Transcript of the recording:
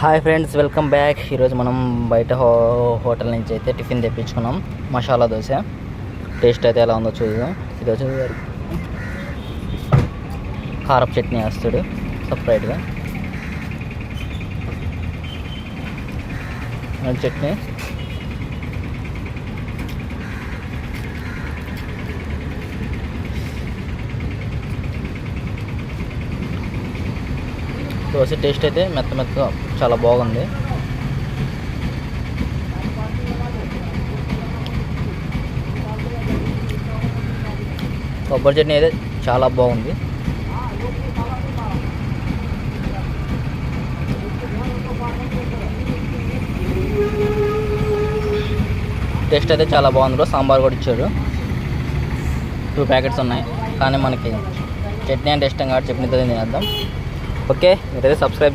Hi friends, welcome back. ఈరోజు మనం బయట హోటల్ నుంచి అయితే టిఫిన్ తెప్పించుకున్నాం. మసాలా దోశ. టేస్ట్ అయితే ఎలా ఉందో చూద్దాం. ఇది వచ్చి కారపు చట్నీ వేస్తాడు సపరేట్గా. చట్నీ దోశ టేస్ట్ అయితే మెత్తగా చాలా బాగుంది. కొబ్బరి చట్నీ అయితే చాలా బాగుంది. టేస్ట్ అయితే చాలా బాగుంది. సాంబార్ కూడా ఇచ్చారు. 2 ప్యాకెట్స్ ఉన్నాయి, కానీ మనకి చట్నీ అంటే ఇష్టం కాబట్టి చట్నీతో తినేద్దాం. ఓకే, మీరైతే సబ్స్క్రైబ్ చేయండి.